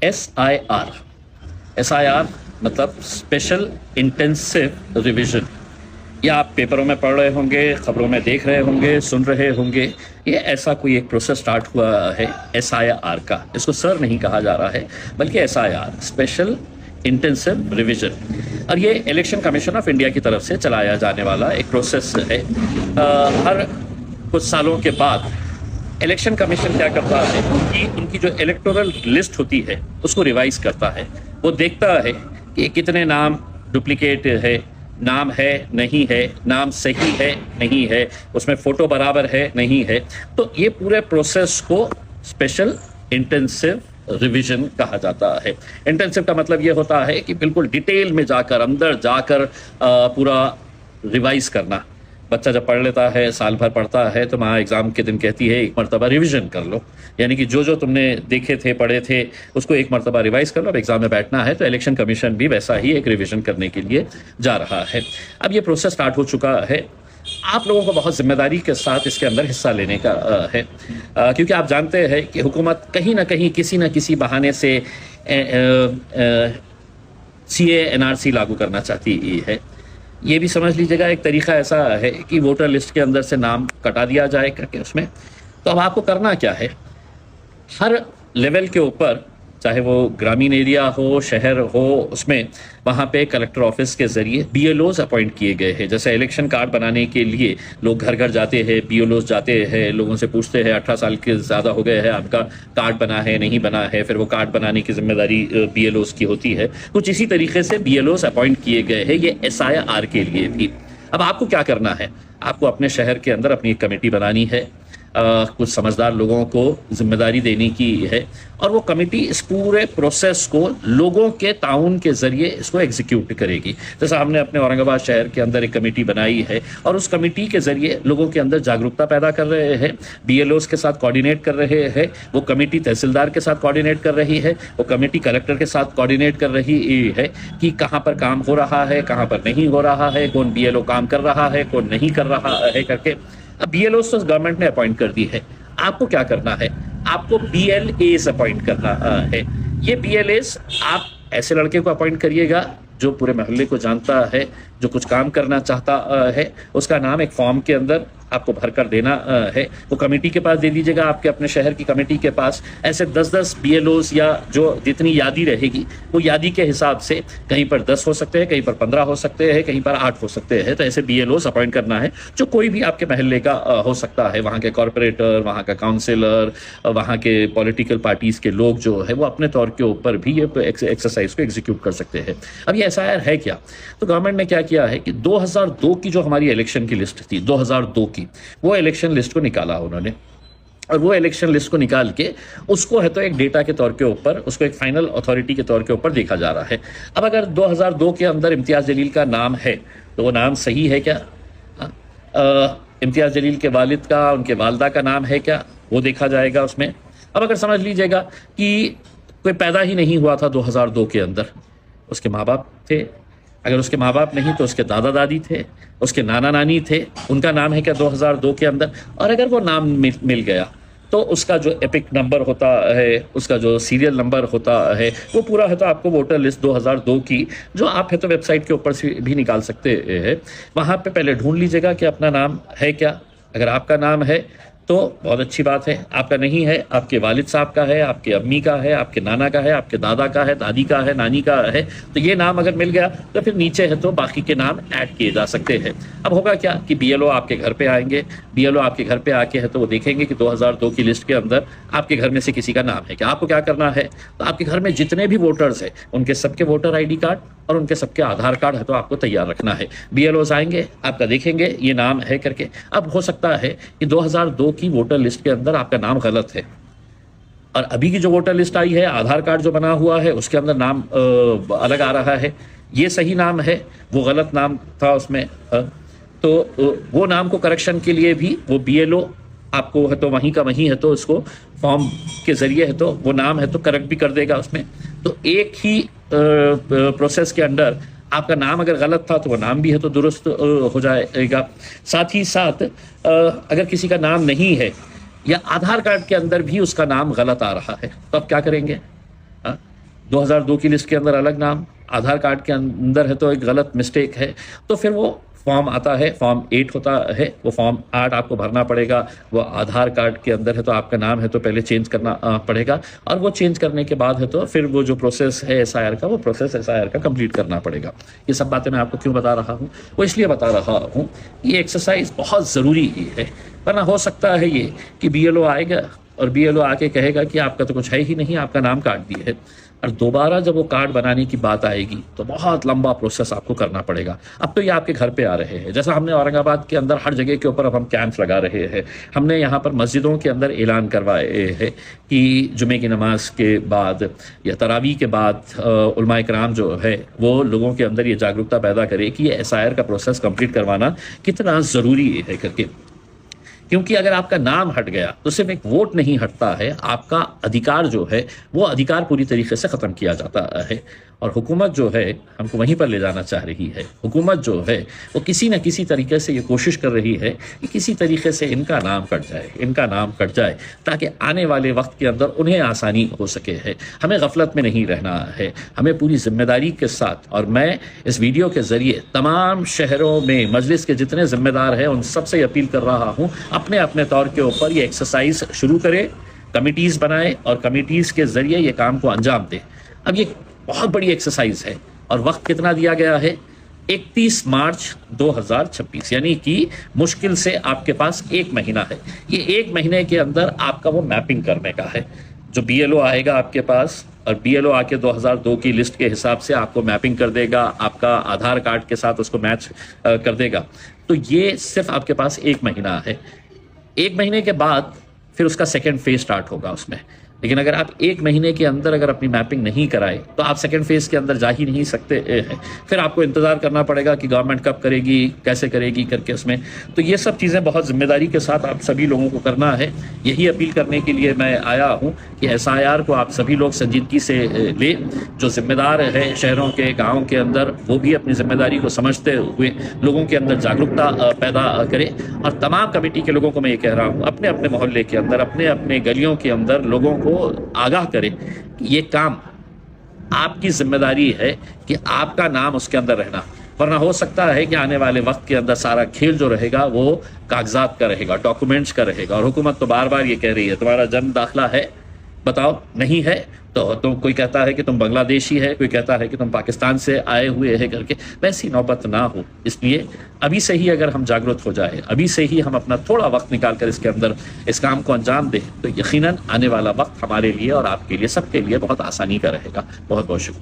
SIR मतलब special intensive revision. या आप पेपरों में पढ़ रहे होंगे, खबरों में देख रहे होंगे, सुन रहे होंगे, ये ऐसा कोई एक प्रोसेस स्टार्ट हुआ है SIR का। इसको सर नहीं कहा जा रहा है बल्कि SIR स्पेशल इंटेंसिव रिवीजन। और ये इलेक्शन कमीशन ऑफ इंडिया की तरफ से चलाया जाने वाला एक प्रोसेस है। हर कुछ सालों के बाद इलेक्शन कमीशन क्या करता है कि उनकी जो इलेक्टोरल लिस्ट होती है उसको रिवाइज करता है। वो देखता है कि कितने नाम डुप्लीकेट है, नाम है नहीं है, नाम सही है नहीं है, उसमें फोटो बराबर है नहीं है। तो ये पूरे प्रोसेस को स्पेशल इंटेंसिव रिवीजन कहा जाता है। इंटेंसिव का मतलब ये होता है कि बिल्कुल डिटेल में जाकर, अंदर जाकर पूरा रिवाइज करना। बच्चा जब पढ़ लेता है, साल भर पढ़ता है, तो माँ एग्जाम के दिन कहती है एक मरतबा रिवीजन कर लो, यानी कि जो जो तुमने देखे थे, पढ़े थे, उसको एक मरतबा रिवाइज कर लो। अब एग्जाम में बैठना है तो इलेक्शन कमीशन भी वैसा ही एक रिवीजन करने के लिए जा रहा है। अब ये प्रोसेस स्टार्ट हो चुका है। आप लोगों को बहुत जिम्मेदारी के साथ इसके अंदर हिस्सा लेने का है, क्योंकि आप जानते हैं कि हुकूमत कहीं ना कहीं किसी न किसी बहाने से CA NRC लागू करना चाहती है। ये भी समझ लीजिएगा एक तरीका ऐसा है कि वोटर लिस्ट के अंदर से नाम कटा दिया जाए करके उसमें। तो अब आपको करना क्या है, हर लेवल के ऊपर, चाहे वो ग्रामीण एरिया हो, शहर हो, उसमें वहाँ पे कलेक्टर ऑफिस के ज़रिए BLOs अपॉइंट किए गए हैं। जैसे इलेक्शन कार्ड बनाने के लिए लोग घर घर जाते हैं, BLOs जाते हैं, लोगों से पूछते हैं 18 साल के ज़्यादा हो गए हैं, आपका कार्ड बना है नहीं बना है, फिर वो कार्ड बनाने की जिम्मेदारी BLOs की होती है। कुछ इसी तरीके से BLOs अपॉइंट किए गए हैं ये SIR के लिए भी। अब आपको क्या करना है, आपको अपने शहर के अंदर अपनी एक कमेटी बनानी है, कुछ समझदार लोगों को जिम्मेदारी देने की है, और वो कमेटी इस पूरे प्रोसेस को लोगों के ताउन के ज़रिए इसको एग्जीक्यूट करेगी। जैसा हमने अपने औरंगाबाद शहर के अंदर एक कमेटी बनाई है और उस कमेटी के ज़रिए लोगों के अंदर जागरूकता पैदा कर रहे हैं, BLOs के साथ कोऑर्डिनेट कर रहे हैं, वो कमेटी तहसीलदार के साथ कोऑर्डिनेट कर रही है, वो कमेटी कलेक्टर के साथ कोऑर्डिनेट कर रही है कि कहाँ पर काम हो रहा है, कहाँ पर नहीं हो रहा है, कौन BLO काम कर रहा है, कौन नहीं कर रहा है करके। अब BLOs तो गवर्नमेंट ने अपॉइंट कर दी है, आपको क्या करना है, आपको BLAs अपॉइंट करना है। ये BLAs आप ऐसे लड़के को अपॉइंट करिएगा जो पूरे मोहल्ले को जानता है, जो कुछ काम करना चाहता है, उसका नाम एक फॉर्म के अंदर आपको भरकर देना है, वो कमेटी के पास दे दीजिएगा, आपके अपने शहर की कमेटी के पास। ऐसे 10-10 BLOs या जो जितनी यादी रहेगी वो यादी के हिसाब से कहीं पर 10 हो सकते हैं, कहीं पर 15 हो सकते हैं, कहीं पर 8 हो सकते हैं। तो ऐसे BLOs अपॉइंट करना है जो कोई भी आपके महल्ले का हो सकता है, वहाँ के कॉरपोरेटर, वहाँ का काउंसिलर, वहाँ के पॉलिटिकल पार्टीज़ के लोग जो है वो अपने तौर के ऊपर भी ये एक्सरसाइज को एग्जीक्यूट कर सकते हैं। अब ये SIR है क्या, तो गवर्नमेंट ने क्या किया है कि 2002 की जो हमारी इलेक्शन की लिस्ट थी, 2002 की, वो इलेक्शन लिस्ट को निकाला उन्होंने, और वो इलेक्शन लिस्ट को निकाल के उसको है तो एक डेटा के तौर के ऊपर, उसको एक फाइनल अथॉरिटी के तौर के ऊपर देखा जा रहा है। अब अगर 2002 के अंदर इम्तियाज़ जलील का नाम है तो वो नाम सही है क्या, इम्तियाज़ जलील के वालिद का, उनके वालदा का नाम है क्या, वो देखा जाएगा उसमें। अब अगर समझ लीजिएगा कि कोई पैदा ही नहीं हुआ था 2002 के अंदर, उसके माँ बाप थे, अगर उसके माँ बाप नहीं तो उसके दादा दादी थे, उसके नाना नानी थे, उनका नाम है क्या 2002 के अंदर, और अगर वो नाम मिल गया तो उसका जो एपिक नंबर होता है, उसका जो सीरियल नंबर होता है, वो पूरा है तो आपको वोटर लिस्ट 2002 की, जो आप है तो वेबसाइट के ऊपर से भी निकाल सकते हैं, वहाँ पे पहले ढूंढ लीजिएगा कि अपना नाम है क्या। अगर आपका नाम है तो बहुत अच्छी बात है, आपका नहीं है, आपके वालिद साहब का है, आपके अम्मी का है, आपके नाना का है, आपके दादा का है, दादी का है, नानी का है, तो ये नाम अगर मिल गया तो फिर नीचे है तो बाकी के नाम ऐड किए जा सकते हैं। अब होगा क्या कि BLO आपके घर पे आएंगे, BLO आपके घर पे आके है तो वो देखेंगे कि 2002 की लिस्ट के अंदर आपके घर में से किसी का नाम है क्या। आपको क्या करना है, तो आपके घर में जितने भी वोटर्स हैं उनके सबके वोटर ID कार्ड और उनके सबके आधार कार्ड है तो आपको तैयार रखना है। BLOs आएंगे, आपका देखेंगे ये नाम है करके। अब हो सकता है कि 2002 की वोटर लिस्ट के अंदर आपका नाम गलत है, और अभी की जो वोटर लिस्ट आई है, आधार कार्ड जो बना हुआ है उसके अंदर नाम अलग आ रहा है, ये सही नाम है, वो गलत नाम था उसमें। तो वो नाम को करेक्शन के लिए भी वो BLO आपको है तो वहीं का वहीं है तो उसको फॉर्म के जरिए है तो वो नाम है तो करेक्ट भी कर देगा उसमें। तो एक ही प्रोसेस के अंडर आपका नाम अगर गलत था तो वो नाम भी है तो दुरुस्त हो जाएगा। साथ ही साथ अगर किसी का नाम नहीं है या आधार कार्ड के अंदर भी उसका नाम गलत आ रहा है तो आप क्या करेंगे, 2002 کی لسٹ کے اندر الگ نام، آدھار کارڈ کے اندر ہے تو ایک غلط مسٹیک ہے، تو پھر وہ فارم آتا ہے، فارم 8 ہوتا ہے، وہ فارم 8 آپ کو بھرنا پڑے گا، وہ آدھار کارڈ کے اندر ہے تو آپ کا نام ہے تو پہلے چینج کرنا پڑے گا، اور وہ چینج کرنے کے بعد ہے تو پھر وہ جو پروسیس ہے SIR کا، وہ پروسیس SIR کا کمپلیٹ کرنا پڑے گا۔ یہ سب باتیں میں آپ کو کیوں بتا رہا ہوں؟ وہ اس لیے بتا رہا ہوں، یہ ایکسرسائز بہت ضروری ہے، ورنہ ہو سکتا ہے یہ کہ BLO آئے گا اور BLO آ کے کہے گا کہ آپ کا تو کچھ ہے ہی نہیں، آپ کا نام کاٹ دیا ہے، اور دوبارہ جب وہ کارڈ بنانے کی بات آئے گی تو بہت لمبا پروسیس آپ کو کرنا پڑے گا۔ اب تو یہ آپ کے گھر پہ آ رہے ہیں، جیسا ہم نے اورنگ آباد کے اندر ہر جگہ کے اوپر اب ہم کیمپس لگا رہے ہیں، ہم نے یہاں پر مسجدوں کے اندر اعلان کروائے ہیں کہ جمعے کی نماز کے بعد یا تراویح کے بعد علماء کرام جو ہے وہ لوگوں کے اندر یہ جاگرکتا پیدا کرے کہ یہ SIR کا پروسیس کمپلیٹ کروانا کتنا ضروری ہے کر کے، کیونکہ اگر آپ کا نام ہٹ گیا تو صرف ایک ووٹ نہیں ہٹتا ہے، آپ کا ادھیکار جو ہے وہ ادھیکار پوری طریقے سے ختم کیا جاتا ہے، اور حکومت جو ہے ہم کو وہیں پر لے جانا چاہ رہی ہے۔ حکومت جو ہے وہ کسی نہ کسی طریقے سے یہ کوشش کر رہی ہے کہ کسی طریقے سے ان کا نام کٹ جائے تاکہ آنے والے وقت کے اندر انہیں آسانی ہو سکے ہے۔ ہمیں غفلت میں نہیں رہنا ہے، ہمیں پوری ذمہ داری کے ساتھ، اور میں اس ویڈیو کے ذریعے تمام شہروں میں مجلس کے جتنے ذمہ دار ہیں ان سب سے اپیل کر رہا ہوں، اپنے اپنے طور کے اوپر یہ ایکسرسائز شروع کرے، کمیٹیز بنائے اور کمیٹیز کے ذریعے یہ کام کو انجام دے۔ اب یہ بہت بڑی ایکسرسائز ہے، اور وقت کتنا دیا گیا ہے؟ 31 مارچ 2026، یعنی کہ مشکل سے آپ کے پاس 1 مہینہ ہے۔ یہ 1 مہینے کے اندر آپ کا وہ میپنگ کرنے کا ہے، جو BLO آئے گا آپ کے پاس، اور BLO آ کے 2002 کی لسٹ کے حساب سے آپ کو میپنگ کر دے گا، آپ کا آدھار کارڈ کے ساتھ اس کو میچ کر دے گا، تو یہ صرف آپ کے پاس 1 مہینہ ہے۔ 1 مہینے کے بعد پھر اس کا سیکنڈ فیز سٹارٹ ہوگا اس میں، لیکن اگر آپ 1 مہینے کے اندر اگر اپنی میپنگ نہیں کرائے تو آپ سیکنڈ فیز کے اندر جا ہی نہیں سکتے ہیں، پھر آپ کو انتظار کرنا پڑے گا کہ گورنمنٹ کب کرے گی، کیسے کرے گی کر کے اس میں۔ تو یہ سب چیزیں بہت ذمہ داری کے ساتھ آپ سبھی لوگوں کو کرنا ہے، یہی اپیل کرنے کے لیے میں آیا ہوں کہ SIR کو آپ سبھی لوگ سنجیدگی سے لیں، جو ذمہ دار ہے شہروں کے گاؤں کے اندر وہ بھی اپنی ذمہ داری کو سمجھتے ہوئے لوگوں کے اندر جاگرکتا پیدا کرے، اور تمام کمیٹی کے لوگوں کو میں یہ کہہ رہا ہوں اپنے اپنے محلے کے اندر، اپنے اپنے گلیوں کے اندر لوگوں کو آگاہ کرے کہ یہ کام آپ کی ذمہ داری ہے کہ آپ کا نام اس کے اندر رہنا، ورنہ ہو سکتا ہے کہ آنے والے وقت کے اندر سارا کھیل جو رہے گا وہ کاغذات کا رہے گا، ڈاکومنٹس کا رہے گا، اور حکومت تو بار بار یہ کہہ رہی ہے تمہارا جنم داخلہ ہے، بتاؤ نہیں ہے تو تم، کوئی کہتا ہے کہ تم بنگلہ دیشی ہے، کوئی کہتا ہے کہ تم پاکستان سے آئے ہوئے ہے کر کے، ویسی نوبت نہ ہو۔ اس لیے ابھی سے ہی اگر ہم جاگرت ہو جائے، ابھی سے ہی ہم اپنا تھوڑا وقت نکال کر اس کے اندر اس کام کو انجام دیں، تو یقیناً آنے والا وقت ہمارے لیے اور آپ کے لیے، سب کے لیے بہت آسانی کا رہے گا۔ بہت بہت شکریہ۔